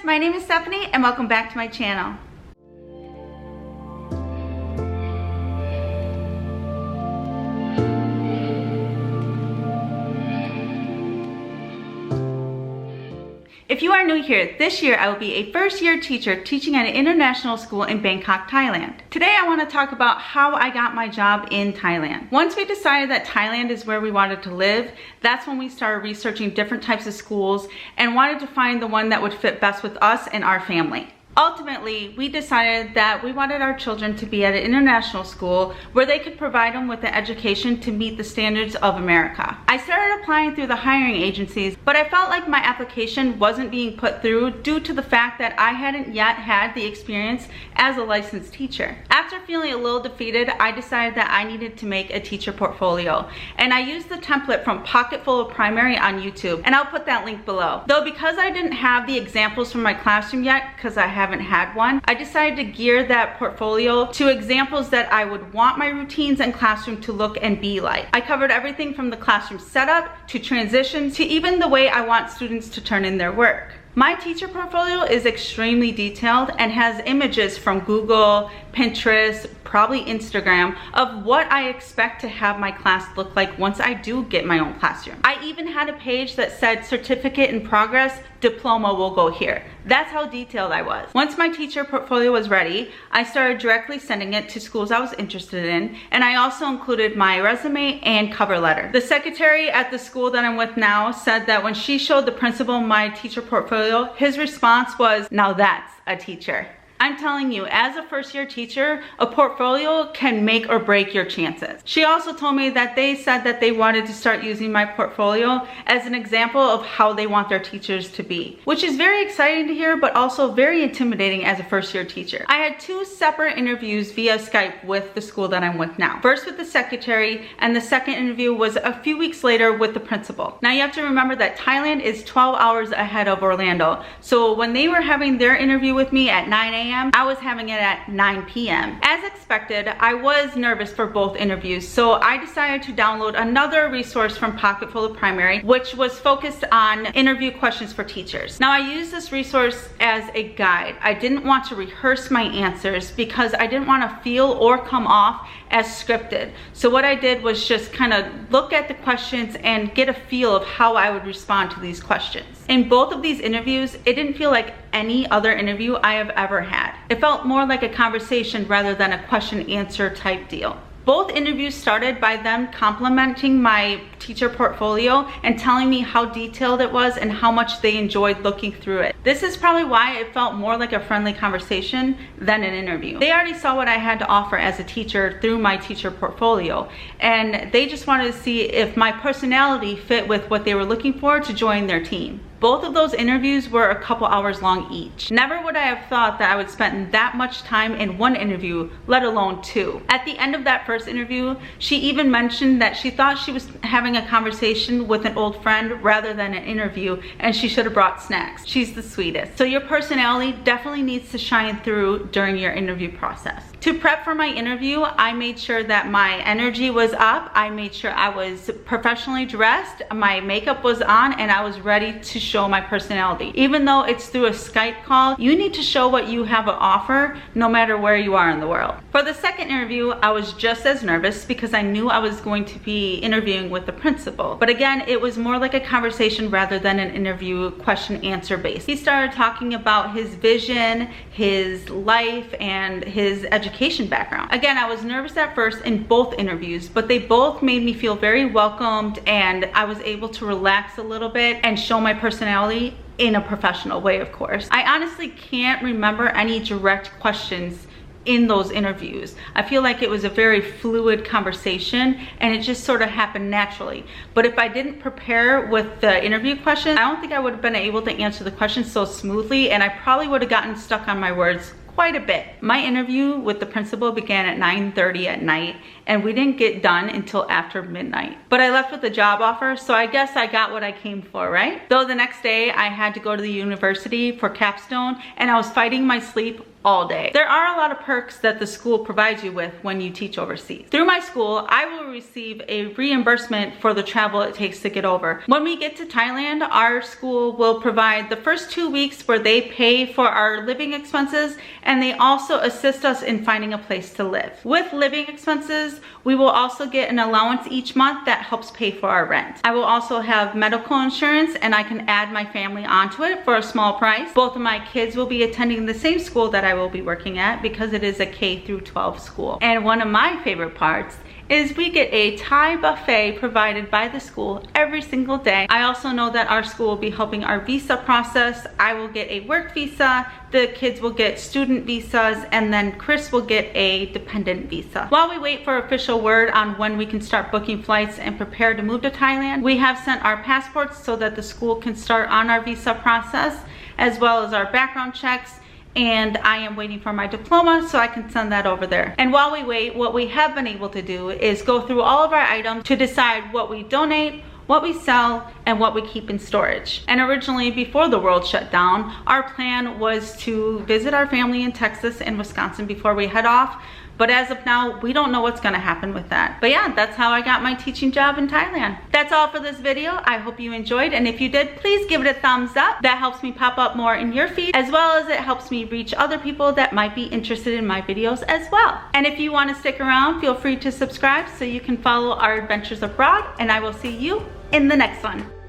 my name is Stephanie and welcome back to my channel. If you are new here, this year I will be a first-year teacher teaching at an international school in Bangkok, Thailand. Today I want to talk about how I got my job in Thailand. Once we decided that Thailand is where we wanted to live, that's when we started researching different types of schools and wanted to find the one that would fit best with us and our family. Ultimately, we decided that we wanted our children to be at an international school where they could provide them with an education to meet the standards of America. I started applying through the hiring agencies, but I felt like my application wasn't being put through due to the fact that I hadn't yet had the experience as a licensed teacher. After feeling a little defeated, I decided that I needed to make a teacher portfolio, and I used the template from POCKETFUL of Primary on YouTube, and I'll put that link below. Though because I didn't have the examples from my classroom yet, because I haven't had one, I decided to gear that portfolio to examples that I would want my routines and classroom to look and be like. I covered everything from the classroom setup to transitions to even the way I want students to turn in their work. My teacher portfolio is extremely detailed and has images from Google, Pinterest, probably Instagram, of what I expect to have my class look like once I do get my own classroom. I even had a page that said certificate in progress, diploma will go here. That's how detailed I was. Once my teacher portfolio was ready, I started directly sending it to schools I was interested in, and I also included my resume and cover letter. The secretary at the school that I'm with now said that when she showed the principal my teacher portfolio, his response was, "Now that's a teacher." I'm telling you, as a first-year teacher, a portfolio can make or break your chances. She also told me that they said that they wanted to start using my portfolio as an example of how they want their teachers to be, which is very exciting to hear, but also very intimidating as a first-year teacher. I had two separate interviews via Skype with the school that I'm with now. First with the secretary, and the second interview was a few weeks later with the principal. Now you have to remember that Thailand is 12 hours ahead of Orlando, so when they were having their interview with me at 9 a.m., I was having it at 9 p.m. As expected, I was nervous for both interviews, so I decided to download another resource from POCKETFUL of Primary, which was focused on interview questions for teachers. Now I used this resource as a guide. I didn't want to rehearse my answers because I didn't want to feel or come off as scripted. So what I did was just kind of look at the questions and get a feel of how I would respond to these questions. In both of these interviews, it didn't feel like any other interview I have ever had. It felt more like a conversation rather than a question-answer type deal. Both interviews started by them complimenting my teacher portfolio and telling me how detailed it was and how much they enjoyed looking through it. This is probably why it felt more like a friendly conversation than an interview. They already saw what I had to offer as a teacher through my teacher portfolio, and they just wanted to see if my personality fit with what they were looking for to join their team. Both of those interviews were a couple hours long each. Never would I have thought that I would spend that much time in one interview, let alone two. At the end of that first interview, she even mentioned that she thought she was having a conversation with an old friend rather than an interview, and she should have brought snacks. She's the sweetest. So your personality definitely needs to shine through during your interview process. To prep for my interview, I made sure that my energy was up. I made sure I was professionally dressed, my makeup was on, and I was ready to show my personality. Even though it's through a Skype call, you need to show what you have to offer no matter where you are in the world. For the second interview, I was just as nervous because I knew I was going to be interviewing with the principal. But again, it was more like a conversation rather than an interview question-answer based. He started talking about his vision, his life, and his education background. Again, I was nervous at first in both interviews, but they both made me feel very welcomed, and I was able to relax a little bit and show my personality in a professional way, of course. I honestly can't remember any direct questions in those interviews. I feel like it was a very fluid conversation and it just sort of happened naturally. But if I didn't prepare with the interview questions, I don't think I would have been able to answer the questions so smoothly, and I probably would have gotten stuck on my words quite a bit. My interview with the principal began at 9:30 at night, and we didn't get done until after midnight. But I left with a job offer, so I guess I got what I came for, right? Though the next day I had to go to the university for capstone, and I was fighting my sleep all day. There are a lot of perks that the school provides you with when you teach overseas. Through my school, I will receive a reimbursement for the travel it takes to get over. When we get to Thailand, our school will provide the first 2 weeks where they pay for our living expenses, and they also assist us in finding a place to live. With living expenses, we will also get an allowance each month that helps pay for our rent. I will also have medical insurance, and I can add my family onto it for a small price. Both of my kids will be attending the same school that I will be working at because it is a K through 12 school. And one of my favorite parts is we get a Thai buffet provided by the school every single day. I also know that our school will be helping our visa process. I will get a work visa, the kids will get student visas, and then Chris will get a dependent visa. While we wait for official word on when we can start booking flights and prepare to move to Thailand, we have sent our passports so that the school can start on our visa process, as well as our background checks, and I am waiting for my diploma so I can send that over there. And while we wait, what we have been able to do is go through all of our items to decide what we donate, what we sell, and what we keep in storage. And originally, before the world shut down, our plan was to visit our family in Texas and Wisconsin before we head off. But as of now, we don't know what's gonna happen with that. But yeah, that's how I got my teaching job in Thailand. That's all for this video. I hope you enjoyed, and if you did, please give it a thumbs up. That helps me pop up more in your feed, as well as it helps me reach other people that might be interested in my videos as well. And if you wanna stick around, feel free to subscribe so you can follow our adventures abroad, and I will see you in the next one.